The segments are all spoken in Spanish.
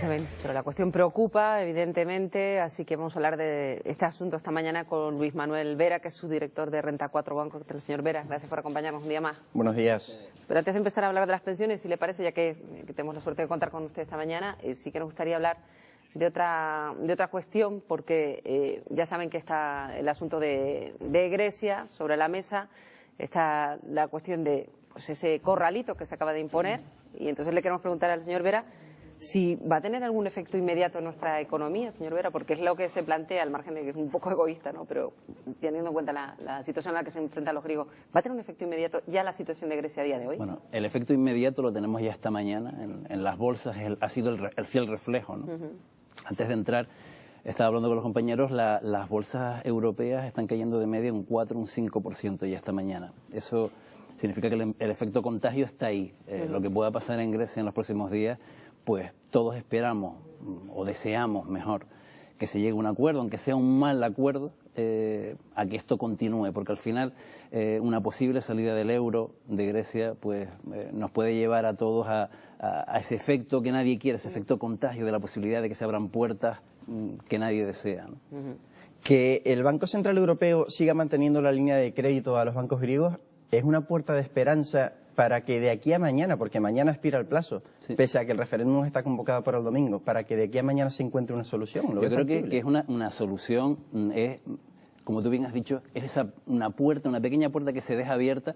También, pero la cuestión preocupa, evidentemente, así que vamos a hablar de este asunto esta mañana con Luis Manuel Vera, que es subdirector de Renta 4 Banco. Señor Vera, gracias por acompañarnos un día más. Buenos días. Pero antes de empezar a hablar de las pensiones, si le parece, ya que tenemos la suerte de contar con usted esta mañana, sí que nos gustaría hablar de otra cuestión, porque ya saben que está el asunto de Grecia sobre la mesa, está la cuestión de pues, ese corralito que se acaba de imponer, y entonces le queremos preguntar al señor Vera si va a tener algún efecto inmediato en nuestra economía, señor Vera, porque es lo que se plantea, al margen de que es un poco egoísta, ¿no? Pero teniendo en cuenta la situación a la que se enfrentan los griegos, ¿va a tener un efecto inmediato ya la situación de Grecia a día de hoy? Bueno, el efecto inmediato lo tenemos ya esta mañana en las bolsas, ha sido el fiel reflejo, ¿no? Antes de entrar, estaba hablando con los compañeros, las bolsas europeas están cayendo de media un 4, un 5% ya esta mañana. Eso significa que el efecto contagio está ahí. Lo que pueda pasar en Grecia en los próximos días, pues todos esperamos, o deseamos mejor, que se llegue a un acuerdo, aunque sea un mal acuerdo, a que esto continúe, porque al final una posible salida del euro de Grecia pues nos puede llevar a todos a ese efecto que nadie quiere, ese efecto contagio de la posibilidad de que se abran puertas que nadie desea, ¿no? Que el Banco Central Europeo siga manteniendo la línea de crédito a los bancos griegos es una puerta de esperanza para que de aquí a mañana, porque mañana expira el plazo, sí, pese a que el referéndum está convocado para el domingo, para que de aquí a mañana se encuentre una solución. Yo creo que es una solución, como tú bien has dicho, es una puerta, una pequeña puerta que se deja abierta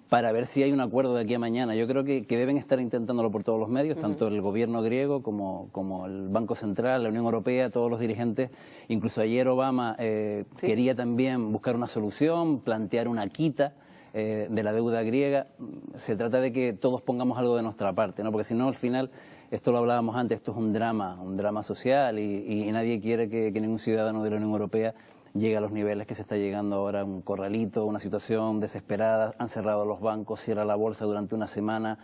para ver si hay un acuerdo de aquí a mañana. Yo creo que deben estar intentándolo por todos los medios, tanto el gobierno griego como el Banco Central, la Unión Europea, todos los dirigentes. Incluso ayer Obama quería también buscar una solución, plantear una quita de la deuda griega. Se trata de que todos pongamos algo de nuestra parte, ¿no? Porque si no, al final, esto lo hablábamos antes, esto es un drama social y nadie quiere que ningún ciudadano de la Unión Europea llegue a los niveles que se está llegando ahora, un corralito, una situación desesperada, han cerrado los bancos, cierra la bolsa durante una semana.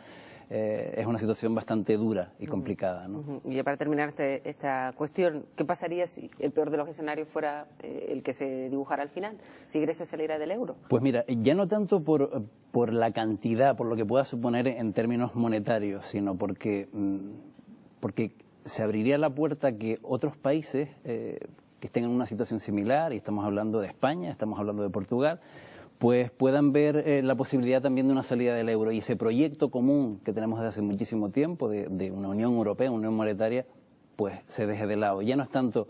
Es una situación bastante dura y complicada, ¿no? Y ya para terminar esta cuestión, ¿qué pasaría si el peor de los escenarios fuera el que se dibujara al final, si Grecia saliera del euro? Pues mira, ya no tanto por la cantidad, por lo que pueda suponer en términos monetarios, sino porque se abriría la puerta a que otros países que estén en una situación similar, y estamos hablando de España, estamos hablando de Portugal, pues puedan ver la posibilidad también de una salida del euro, y ese proyecto común que tenemos desde hace muchísimo tiempo de una Unión Europea, una Unión Monetaria, pues se deje de lado. Ya no es tanto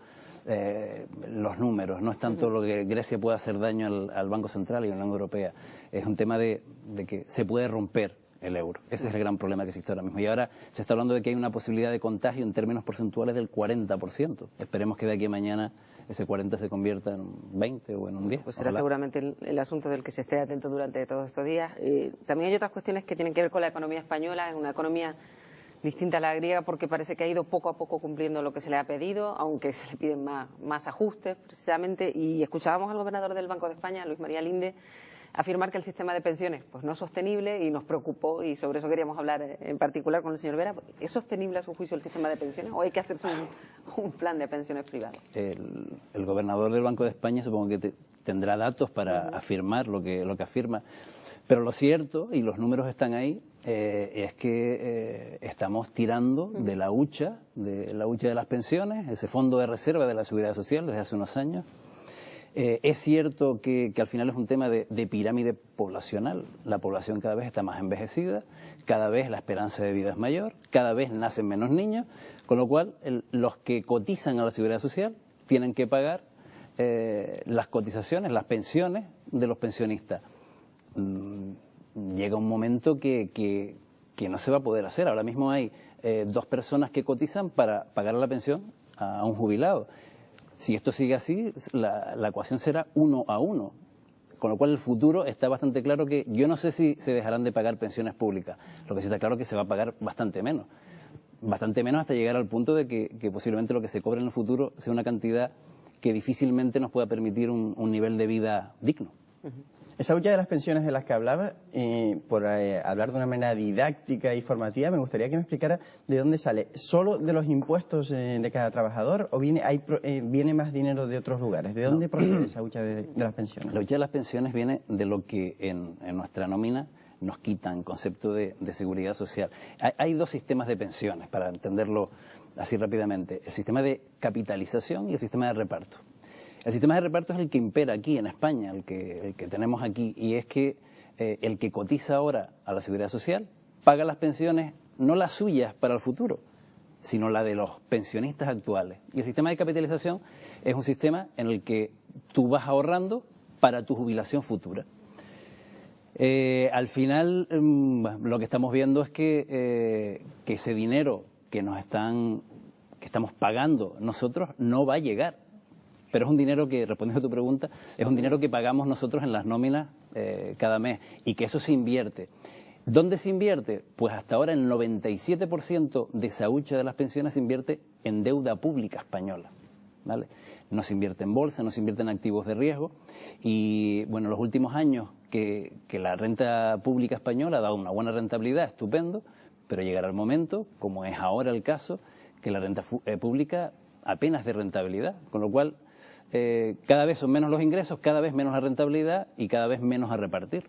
los números, no es tanto lo que Grecia pueda hacer daño al Banco Central y a la Unión Europea, es un tema de que se puede romper el euro. Ese es el gran problema que existe ahora mismo. Y ahora se está hablando de que hay una posibilidad de contagio en términos porcentuales del 40%. Esperemos que de aquí a mañana ese 40 se convierta en un 20 o en un 10. Pues será seguramente el asunto del que se esté atento durante todos estos días. También hay otras cuestiones que tienen que ver con la economía española. Es una economía distinta a la griega porque parece que ha ido poco a poco cumpliendo lo que se le ha pedido, aunque se le piden más ajustes precisamente. Y escuchábamos al gobernador del Banco de España, Luis María Linde, afirmar que el sistema de pensiones pues no es sostenible, y nos preocupó, y sobre eso queríamos hablar en particular con el señor Vera. ¿Es sostenible a su juicio el sistema de pensiones o hay que hacerse un plan de pensiones privado? El gobernador del Banco de España supongo que tendrá datos para afirmar lo que afirma, pero lo cierto, y los números están ahí, es que estamos tirando de la hucha de las pensiones, ese fondo de reserva de la Seguridad Social desde hace unos años. Es cierto que al final es un tema de pirámide poblacional. La población cada vez está más envejecida, cada vez la esperanza de vida es mayor, cada vez nacen menos niños, con lo cual los que cotizan a la Seguridad Social tienen que pagar las cotizaciones, las pensiones de los pensionistas. Llega un momento que no se va a poder hacer. Ahora mismo hay 2 personas que cotizan para pagar la pensión a un jubilado. Si esto sigue así, la ecuación será 1 a 1, con lo cual el futuro está bastante claro que yo no sé si se dejarán de pagar pensiones públicas, lo que sí está claro es que se va a pagar bastante menos hasta llegar al punto de que posiblemente lo que se cobre en el futuro sea una cantidad que difícilmente nos pueda permitir un nivel de vida digno. Esa hucha de las pensiones de las que hablaba, por hablar de una manera didáctica y formativa, me gustaría que me explicara de dónde sale. ¿Solo de los impuestos de cada trabajador o viene más dinero de otros lugares? ¿De dónde procede esa hucha de las pensiones? La hucha de las pensiones viene de lo que en nuestra nómina nos quitan, concepto de seguridad social. Hay 2 sistemas de pensiones, para entenderlo así rápidamente, el sistema de capitalización y el sistema de reparto. El sistema de reparto es el que impera aquí en España, el que tenemos aquí, y es que el que cotiza ahora a la Seguridad Social paga las pensiones, no las suyas para el futuro, sino la de los pensionistas actuales. Y el sistema de capitalización es un sistema en el que tú vas ahorrando para tu jubilación futura. Al final, lo que estamos viendo es que ese dinero que estamos pagando nosotros no va a llegar. Pero es un dinero que, respondiendo a tu pregunta, es un dinero que pagamos nosotros en las nóminas cada mes y que eso se invierte. ¿Dónde se invierte? Pues hasta ahora el 97% de esa hucha de las pensiones se invierte en deuda pública española, ¿vale? No se invierte en bolsa, no se invierte en activos de riesgo y, bueno, los últimos años que la renta pública española ha dado una buena rentabilidad, estupendo, pero llegará el momento, como es ahora el caso, que la renta pública apenas de rentabilidad, con lo cual cada vez son menos los ingresos, cada vez menos la rentabilidad y cada vez menos a repartir.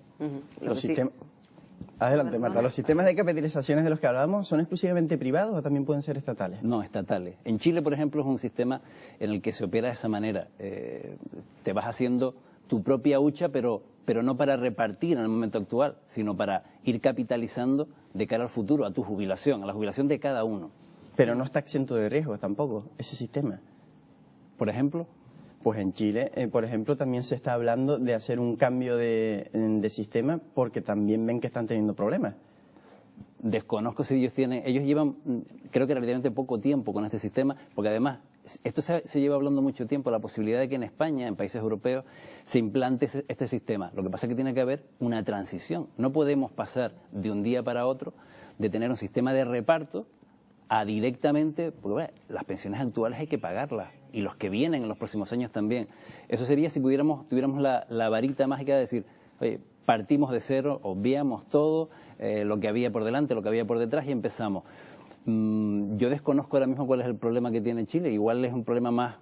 Adelante, Marta. ¿Los sistemas de capitalizaciones de los que hablábamos son exclusivamente privados o también pueden ser estatales? No, estatales. En Chile, por ejemplo, es un sistema en el que se opera de esa manera. Te vas haciendo tu propia hucha, pero no para repartir en el momento actual, sino para ir capitalizando de cara al futuro, a tu jubilación, a la jubilación de cada uno. Pero no está exento de riesgo tampoco, ese sistema. ¿Por ejemplo? Pues en Chile, por ejemplo, también se está hablando de hacer un cambio de sistema porque también ven que están teniendo problemas. Desconozco si ellos llevan, creo que relativamente poco tiempo con este sistema, porque además, esto se lleva hablando mucho tiempo, la posibilidad de que en España, en países europeos, se implante este sistema. Lo que pasa es que tiene que haber una transición. No podemos pasar de un día para otro de tener un sistema de reparto a directamente, porque bueno, las pensiones actuales hay que pagarlas y los que vienen en los próximos años también. Eso sería si tuviéramos la varita mágica de decir, oye, partimos de cero, obviamos todo, lo que había por delante, lo que había por detrás y empezamos. Yo desconozco ahora mismo cuál es el problema que tiene Chile, igual es un problema más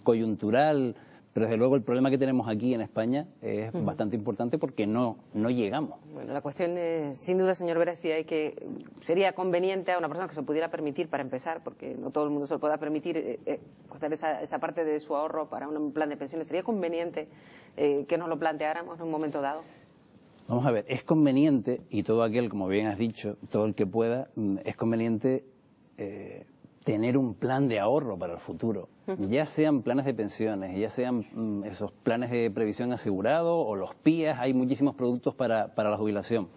coyuntural, pero desde luego el problema que tenemos aquí en España es bastante importante porque no llegamos. Bueno, la cuestión es, sin duda, señor Vera, si sería conveniente a una persona que se pudiera permitir para empezar, porque no todo el mundo se lo pueda permitir, costar esa parte de su ahorro para un plan de pensiones, ¿sería conveniente que nos lo planteáramos en un momento dado? Vamos a ver, es conveniente, y todo aquel, como bien has dicho, todo el que pueda, es conveniente tener un plan de ahorro para el futuro, ya sean planes de pensiones, ya sean esos planes de previsión asegurado o los PIAs, hay muchísimos productos para la jubilación,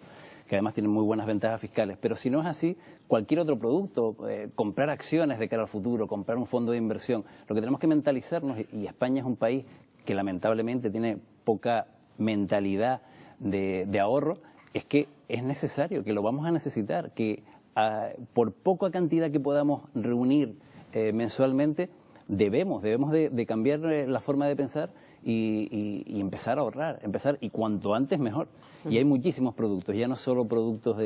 que además tienen muy buenas ventajas fiscales, pero si no es así, cualquier otro producto, comprar acciones de cara al futuro, comprar un fondo de inversión, lo que tenemos que mentalizarnos, y España es un país que lamentablemente tiene poca mentalidad de ahorro, es que es necesario, que lo vamos a necesitar, que por poca cantidad que podamos reunir mensualmente, debemos de cambiar la forma de pensar y empezar a ahorrar, y cuanto antes mejor. Y hay muchísimos productos, ya no solo productos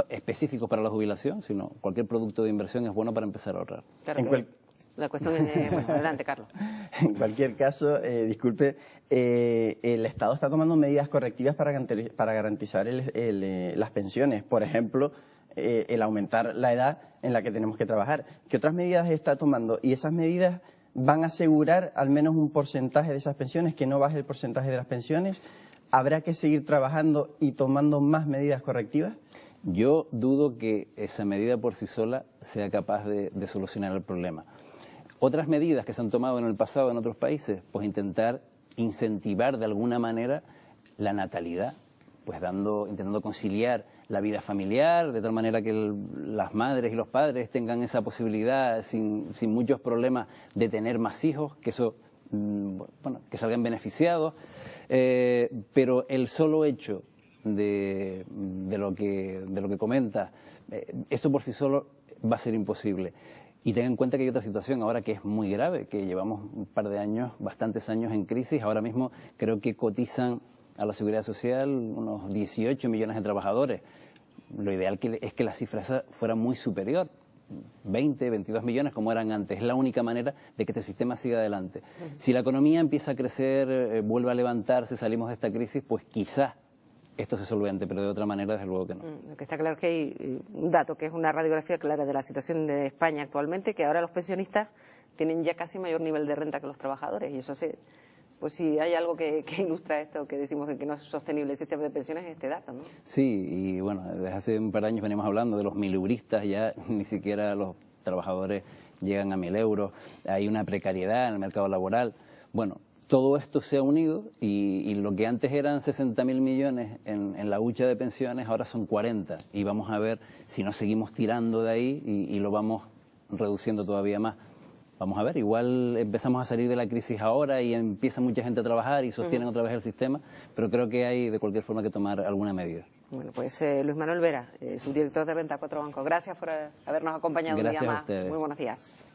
específicos para la jubilación, sino cualquier producto de inversión es bueno para empezar a ahorrar. Claro, la cuestión es... Bueno, adelante, Carlos. En cualquier caso, disculpe, el Estado está tomando medidas correctivas para garantizar las pensiones. Por ejemplo, el aumentar la edad en la que tenemos que trabajar. ¿Qué otras medidas está tomando? Y esas medidas van a asegurar al menos un porcentaje de esas pensiones, que no baje el porcentaje de las pensiones. ¿Habrá que seguir trabajando y tomando más medidas correctivas? Yo dudo que esa medida por sí sola sea capaz de solucionar el problema. Otras medidas que se han tomado en el pasado en otros países, pues intentar incentivar de alguna manera la natalidad, pues intentando conciliar la vida familiar, de tal manera que las madres y los padres tengan esa posibilidad sin muchos problemas de tener más hijos, que eso, bueno, que salgan beneficiados, pero el solo hecho de lo que comenta, esto por sí solo va a ser imposible. Y ten en cuenta que hay otra situación ahora que es muy grave, que llevamos un par de años, bastantes años en crisis. Ahora mismo creo que cotizan a la Seguridad Social unos 18 millones de trabajadores. Lo ideal es que la cifra fuera muy superior, 20, 22 millones como eran antes. Es la única manera de que este sistema siga adelante. Si la economía empieza a crecer, vuelve a levantarse, salimos de esta crisis, pues quizás esto se solvente, pero de otra manera desde luego que no. Lo que está claro es que hay un dato, que es una radiografía clara de la situación de España actualmente, que ahora los pensionistas tienen ya casi mayor nivel de renta que los trabajadores, y eso pues si hay algo que ilustra esto, que decimos que no es sostenible el sistema de pensiones, es este dato, ¿no? Sí, y bueno, desde hace un par de años venimos hablando de los 1.000 euristas, ya ni siquiera los trabajadores llegan a 1.000 euros, hay una precariedad en el mercado laboral. Bueno, todo esto se ha unido y lo que antes eran 60.000 millones en la hucha de pensiones, ahora son 40, y vamos a ver si nos seguimos tirando de ahí y lo vamos reduciendo todavía más. Vamos a ver, igual empezamos a salir de la crisis ahora y empieza mucha gente a trabajar y sostienen otra vez el sistema, pero creo que hay de cualquier forma que tomar alguna medida. Bueno, pues Luis Manuel Vera, subdirector de Renta 4 Banco, gracias por habernos acompañado un día más. Gracias a ustedes. Muy buenos días.